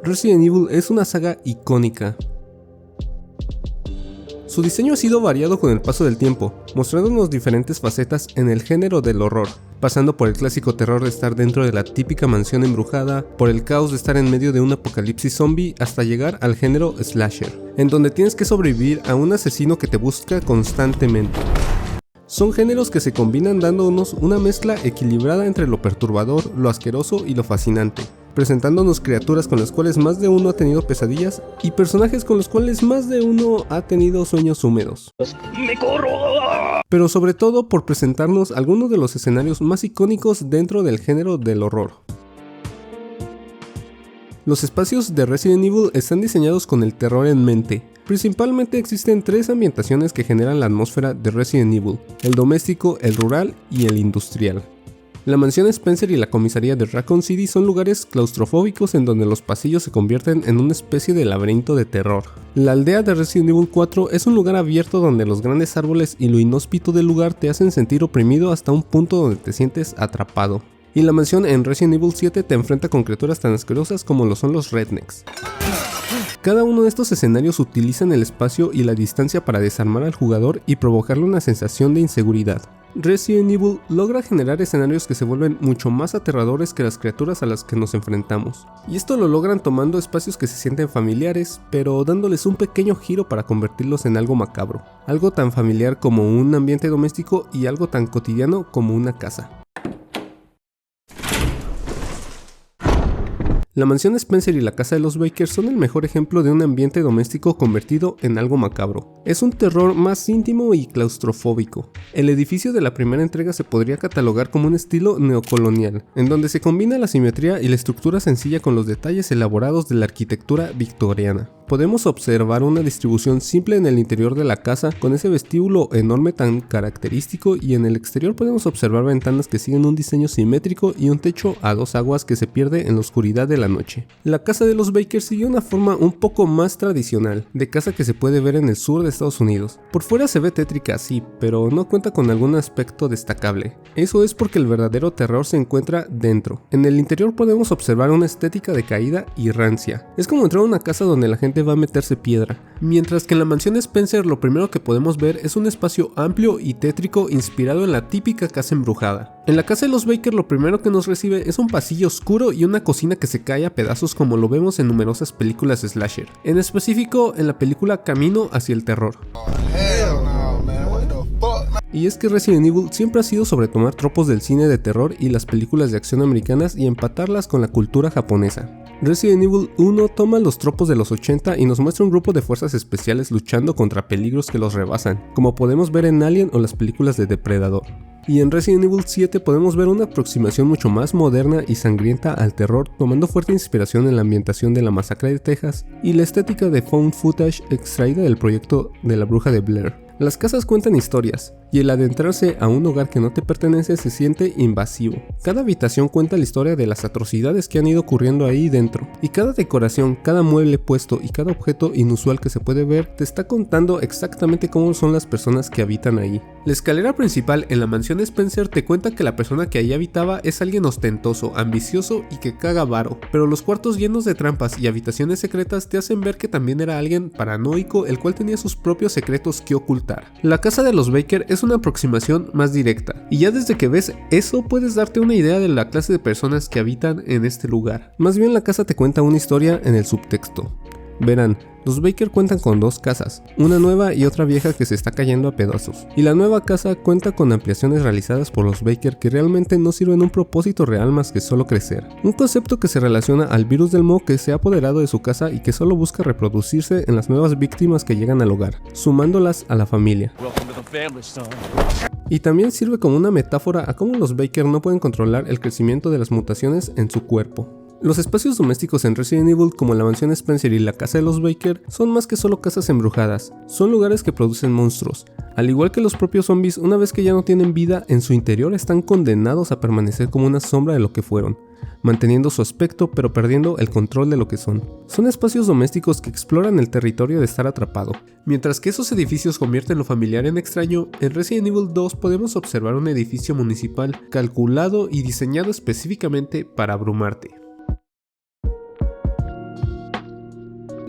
Resident Evil es una saga icónica. Su diseño ha sido variado con el paso del tiempo, mostrándonos diferentes facetas en el género del horror, pasando por el clásico terror de estar dentro de la típica mansión embrujada, por el caos de estar en medio de un apocalipsis zombie, hasta llegar al género slasher, en donde tienes que sobrevivir a un asesino que te busca constantemente. Son géneros que se combinan dándonos una mezcla equilibrada entre lo perturbador, lo asqueroso y lo fascinante, presentándonos criaturas con las cuales más de uno ha tenido pesadillas y personajes con los cuales más de uno ha tenido sueños húmedos. ¡Me corro! Pero sobre todo por presentarnos algunos de los escenarios más icónicos dentro del género del horror. Los espacios de Resident Evil están diseñados con el terror en mente. Principalmente existen tres ambientaciones que generan la atmósfera de Resident Evil: el doméstico, el rural y el industrial. La mansión Spencer y la comisaría de Raccoon City son lugares claustrofóbicos en donde los pasillos se convierten en una especie de laberinto de terror. La aldea de Resident Evil 4 es un lugar abierto donde los grandes árboles y lo inhóspito del lugar te hacen sentir oprimido hasta un punto donde te sientes atrapado. Y la mansión en Resident Evil 7 te enfrenta con criaturas tan asquerosas como lo son los rednecks. Cada uno de estos escenarios utilizan el espacio y la distancia para desarmar al jugador y provocarle una sensación de inseguridad. Resident Evil logra generar escenarios que se vuelven mucho más aterradores que las criaturas a las que nos enfrentamos. Y esto lo logran tomando espacios que se sienten familiares, pero dándoles un pequeño giro para convertirlos en algo macabro. Algo tan familiar como un ambiente doméstico y algo tan cotidiano como una casa. La mansión Spencer y la casa de los Baker son el mejor ejemplo de un ambiente doméstico convertido en algo macabro. Es un terror más íntimo y claustrofóbico. El edificio de la primera entrega se podría catalogar como un estilo neocolonial, en donde se combina la simetría y la estructura sencilla con los detalles elaborados de la arquitectura victoriana. Podemos observar una distribución simple en el interior de la casa con ese vestíbulo enorme tan característico, y en el exterior podemos observar ventanas que siguen un diseño simétrico y un techo a dos aguas que se pierde en la oscuridad de la noche. La casa de los Baker sigue una forma un poco más tradicional, de casa que se puede ver en el sur de Estados Unidos. Por fuera se ve tétrica, sí, pero no cuenta con algún aspecto destacable. Eso es porque el verdadero terror se encuentra dentro. En el interior podemos observar una estética decaída y rancia. Es como entrar a una casa donde la gente va a meterse piedra, mientras que en la mansión Spencer lo primero que podemos ver es un espacio amplio y tétrico inspirado en la típica casa embrujada. En la casa de los Baker lo primero que nos recibe es un pasillo oscuro y una cocina que se cae a pedazos como lo vemos en numerosas películas slasher, en específico en la película Camino hacia el terror. Y es que Resident Evil siempre ha sido sobre tomar tropos del cine de terror y las películas de acción americanas y empatarlas con la cultura japonesa. Resident Evil 1 toma los tropos de los 80 y nos muestra un grupo de fuerzas especiales luchando contra peligros que los rebasan, como podemos ver en Alien o las películas de Depredador. Y en Resident Evil 7 podemos ver una aproximación mucho más moderna y sangrienta al terror, tomando fuerte inspiración en la ambientación de la masacre de Texas y la estética de found footage extraída del proyecto de la bruja de Blair. Las casas cuentan historias, y el adentrarse a un hogar que no te pertenece se siente invasivo. Cada habitación cuenta la historia de las atrocidades que han ido ocurriendo ahí dentro, y cada decoración, cada mueble puesto y cada objeto inusual que se puede ver te está contando exactamente cómo son las personas que habitan ahí. La escalera principal en la mansión Spencer te cuenta que la persona que ahí habitaba es alguien ostentoso, ambicioso y que caga varo, pero los cuartos llenos de trampas y habitaciones secretas te hacen ver que también era alguien paranoico, el cual tenía sus propios secretos que ocultar. La casa de los Baker es una aproximación más directa, y ya desde que ves eso puedes darte una idea de la clase de personas que habitan en este lugar. Más bien la casa te cuenta una historia en el subtexto. Verán, los Baker cuentan con dos casas, una nueva y otra vieja que se está cayendo a pedazos, y la nueva casa cuenta con ampliaciones realizadas por los Baker que realmente no sirven un propósito real más que solo crecer. Un concepto que se relaciona al virus del moho que se ha apoderado de su casa y que solo busca reproducirse en las nuevas víctimas que llegan al hogar, sumándolas a la familia. Y también sirve como una metáfora a cómo los Baker no pueden controlar el crecimiento de las mutaciones en su cuerpo. Los espacios domésticos en Resident Evil, como la mansión Spencer y la casa de los Baker, son más que solo casas embrujadas, son lugares que producen monstruos. Al igual que los propios zombies, una vez que ya no tienen vida, en su interior están condenados a permanecer como una sombra de lo que fueron, manteniendo su aspecto pero perdiendo el control de lo que son. Son espacios domésticos que exploran el territorio de estar atrapado. Mientras que esos edificios convierten lo familiar en extraño, en Resident Evil 2 podemos observar un edificio municipal calculado y diseñado específicamente para abrumarte.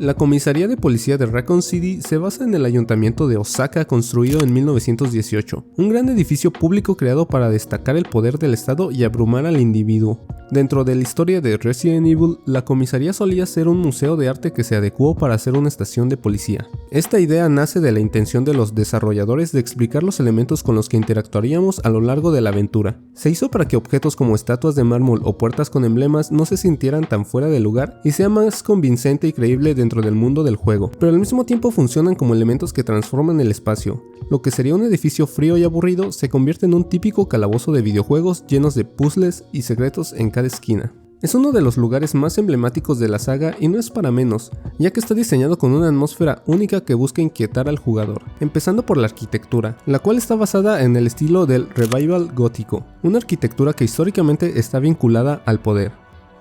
La comisaría de policía de Raccoon City se basa en el ayuntamiento de Osaka construido en 1918, un gran edificio público creado para destacar el poder del Estado y abrumar al individuo. Dentro de la historia de Resident Evil, la comisaría solía ser un museo de arte que se adecuó para ser una estación de policía. Esta idea nace de la intención de los desarrolladores de explicar los elementos con los que interactuaríamos a lo largo de la aventura. Se hizo para que objetos como estatuas de mármol o puertas con emblemas no se sintieran tan fuera de lugar y sea más convincente y creíble dentro del mundo del juego, pero al mismo tiempo funcionan como elementos que transforman el espacio. Lo que sería un edificio frío y aburrido se convierte en un típico calabozo de videojuegos llenos de puzzles y secretos en cada esquina. Es uno de los lugares más emblemáticos de la saga y no es para menos, ya que está diseñado con una atmósfera única que busca inquietar al jugador, empezando por la arquitectura, la cual está basada en el estilo del revival gótico, una arquitectura que históricamente está vinculada al poder.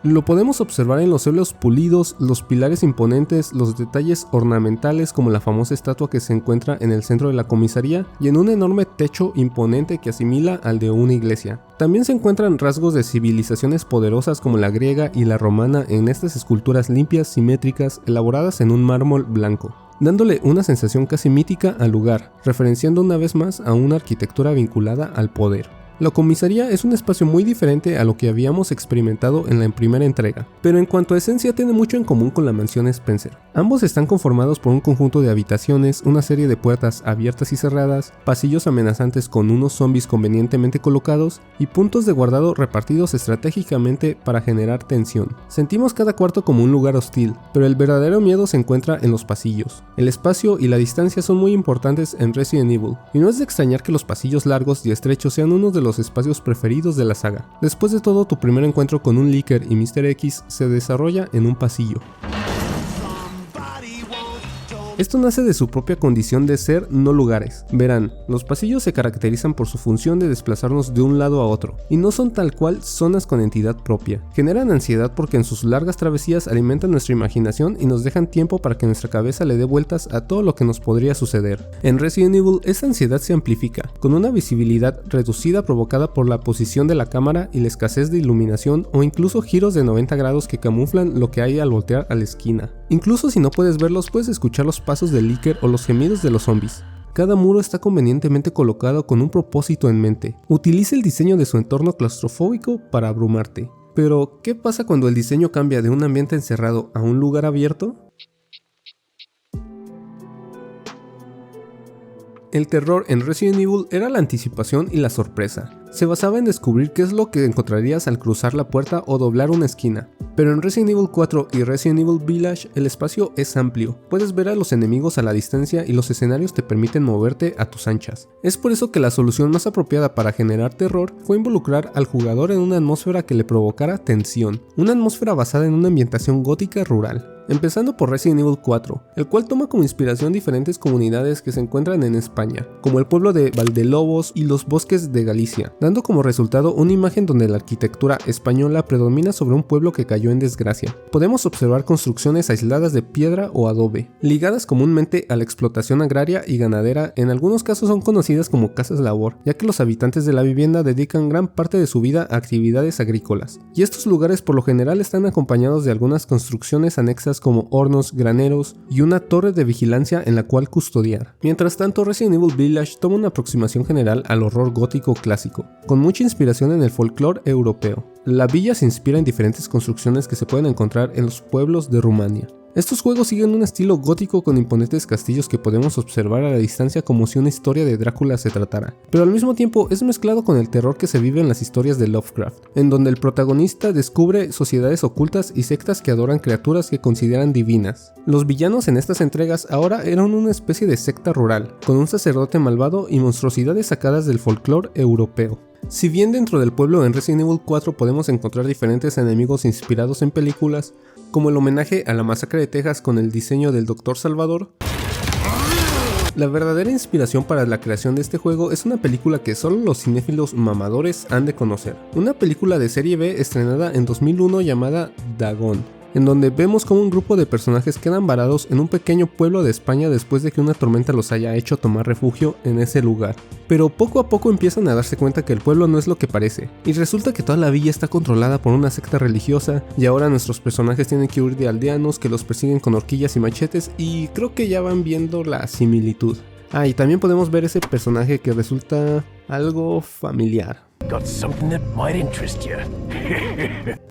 Lo podemos observar en los suelos pulidos, los pilares imponentes, los detalles ornamentales como la famosa estatua que se encuentra en el centro de la comisaría y en un enorme techo imponente que asimila al de una iglesia. También se encuentran rasgos de civilizaciones poderosas como la griega y la romana en estas esculturas limpias, simétricas, elaboradas en un mármol blanco, dándole una sensación casi mítica al lugar, referenciando una vez más a una arquitectura vinculada al poder. La comisaría es un espacio muy diferente a lo que habíamos experimentado en la primera entrega, pero en cuanto a esencia tiene mucho en común con la mansión Spencer. Ambos están conformados por un conjunto de habitaciones, una serie de puertas abiertas y cerradas, pasillos amenazantes con unos zombies convenientemente colocados y puntos de guardado repartidos estratégicamente para generar tensión. Sentimos cada cuarto como un lugar hostil, pero el verdadero miedo se encuentra en los pasillos. El espacio y la distancia son muy importantes en Resident Evil, y no es de extrañar que los pasillos largos y estrechos sean uno de los espacios preferidos de la saga. Después de todo, tu primer encuentro con un Licker y Mr. X se desarrolla en un pasillo. Esto nace de su propia condición de ser no lugares. Verán, los pasillos se caracterizan por su función de desplazarnos de un lado a otro, y no son tal cual zonas con entidad propia. Generan ansiedad porque en sus largas travesías alimentan nuestra imaginación y nos dejan tiempo para que nuestra cabeza le dé vueltas a todo lo que nos podría suceder. En Resident Evil, esa ansiedad se amplifica, con una visibilidad reducida provocada por la posición de la cámara y la escasez de iluminación o incluso giros de 90 grados que camuflan lo que hay al voltear a la esquina. Incluso si no puedes verlos, puedes escuchar los pasos del Licker o los gemidos de los zombies. Cada muro está convenientemente colocado con un propósito en mente. Utiliza el diseño de su entorno claustrofóbico para abrumarte. Pero, ¿qué pasa cuando el diseño cambia de un ambiente encerrado a un lugar abierto? El terror en Resident Evil era la anticipación y la sorpresa. Se basaba en descubrir qué es lo que encontrarías al cruzar la puerta o doblar una esquina. Pero en Resident Evil 4 y Resident Evil Village el espacio es amplio, puedes ver a los enemigos a la distancia y los escenarios te permiten moverte a tus anchas. Es por eso que la solución más apropiada para generar terror fue involucrar al jugador en una atmósfera que le provocara tensión, una atmósfera basada en una ambientación gótica rural. Empezando por Resident Evil 4, el cual toma como inspiración diferentes comunidades que se encuentran en España, como el pueblo de Valdelobos y los bosques de Galicia, dando como resultado una imagen donde la arquitectura española predomina sobre un pueblo que cayó en desgracia. Podemos observar construcciones aisladas de piedra o adobe, ligadas comúnmente a la explotación agraria y ganadera, en algunos casos son conocidas como casas labor, ya que los habitantes de la vivienda dedican gran parte de su vida a actividades agrícolas, y estos lugares por lo general están acompañados de algunas construcciones anexas como hornos, graneros y una torre de vigilancia en la cual custodiar. Mientras tanto, Resident Evil Village toma una aproximación general al horror gótico clásico, con mucha inspiración en el folclore europeo. La villa se inspira en diferentes construcciones que se pueden encontrar en los pueblos de Rumania. Estos juegos siguen un estilo gótico con imponentes castillos que podemos observar a la distancia como si una historia de Drácula se tratara, pero al mismo tiempo es mezclado con el terror que se vive en las historias de Lovecraft, en donde el protagonista descubre sociedades ocultas y sectas que adoran criaturas que consideran divinas. Los villanos en estas entregas ahora eran una especie de secta rural, con un sacerdote malvado y monstruosidades sacadas del folclore europeo. Si bien dentro del pueblo en Resident Evil 4 podemos encontrar diferentes enemigos inspirados en películas, como el homenaje a la masacre de Texas con el diseño del Dr. Salvador, la verdadera inspiración para la creación de este juego es una película que solo los cinéfilos mamadores han de conocer. Una película de serie B estrenada en 2001 llamada Dagon. en donde vemos como un grupo de personajes quedan varados en un pequeño pueblo de España después de que una tormenta los haya hecho tomar refugio en ese lugar. Pero poco a poco empiezan a darse cuenta que el pueblo no es lo que parece, y resulta que toda la villa está controlada por una secta religiosa, y ahora nuestros personajes tienen que huir de aldeanos que los persiguen con horquillas y machetes, y creo que ya van viendo la similitud. Y también podemos ver ese personaje que resulta algo familiar.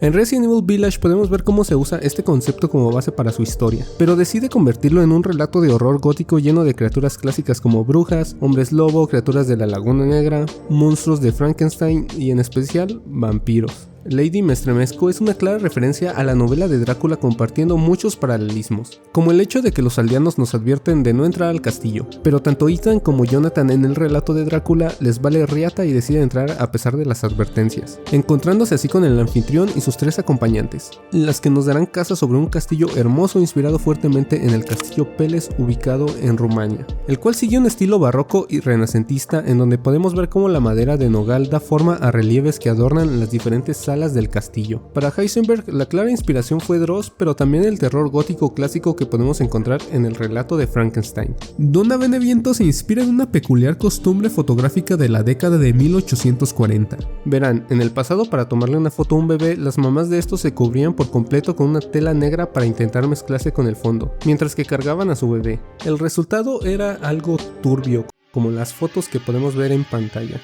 En Resident Evil Village podemos ver cómo se usa este concepto como base para su historia, pero decide convertirlo en un relato de horror gótico lleno de criaturas clásicas como brujas, hombres lobo, criaturas de la Laguna Negra, monstruos de Frankenstein y en especial vampiros. Lady Me Estremezco es una clara referencia a la novela de Drácula, compartiendo muchos paralelismos, como el hecho de que los aldeanos nos advierten de no entrar al castillo, pero tanto Ethan como Jonathan en el relato de Drácula les vale riata y deciden entrar a pesar de las advertencias, encontrándose así con el anfitrión y sus 3 acompañantes, las que nos darán casa sobre un castillo hermoso inspirado fuertemente en el castillo Peles ubicado en Rumania, el cual sigue un estilo barroco y renacentista en donde podemos ver cómo la madera de nogal da forma a relieves que adornan las diferentes salas del castillo. Para Heisenberg, la clara inspiración fue Dross, pero también el terror gótico clásico que podemos encontrar en el relato de Frankenstein. Donna Beneviento se inspira en una peculiar costumbre fotográfica de la década de 1840. Verán, en el pasado para tomarle una foto a un bebé, las mamás de estos se cubrían por completo con una tela negra para intentar mezclarse con el fondo, mientras que cargaban a su bebé. El resultado era algo turbio, como las fotos que podemos ver en pantalla.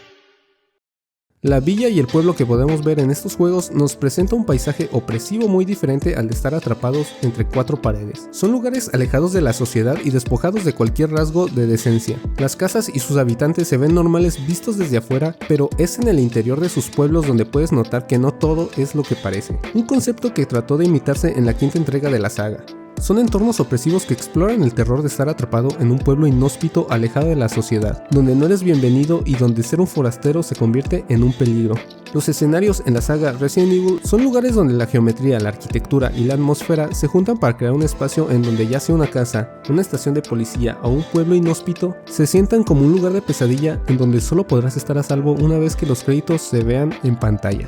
La villa y el pueblo que podemos ver en estos juegos nos presenta un paisaje opresivo muy diferente al de estar atrapados entre 4 paredes. Son lugares alejados de la sociedad y despojados de cualquier rasgo de decencia. Las casas y sus habitantes se ven normales vistos desde afuera, pero es en el interior de sus pueblos donde puedes notar que no todo es lo que parece. Un concepto que trató de imitarse en la 5ª entrega de la saga. Son entornos opresivos que exploran el terror de estar atrapado en un pueblo inhóspito alejado de la sociedad, donde no eres bienvenido y donde ser un forastero se convierte en un peligro. Los escenarios en la saga Resident Evil son lugares donde la geometría, la arquitectura y la atmósfera se juntan para crear un espacio en donde ya sea una casa, una estación de policía o un pueblo inhóspito, se sientan como un lugar de pesadilla en donde solo podrás estar a salvo una vez que los créditos se vean en pantalla.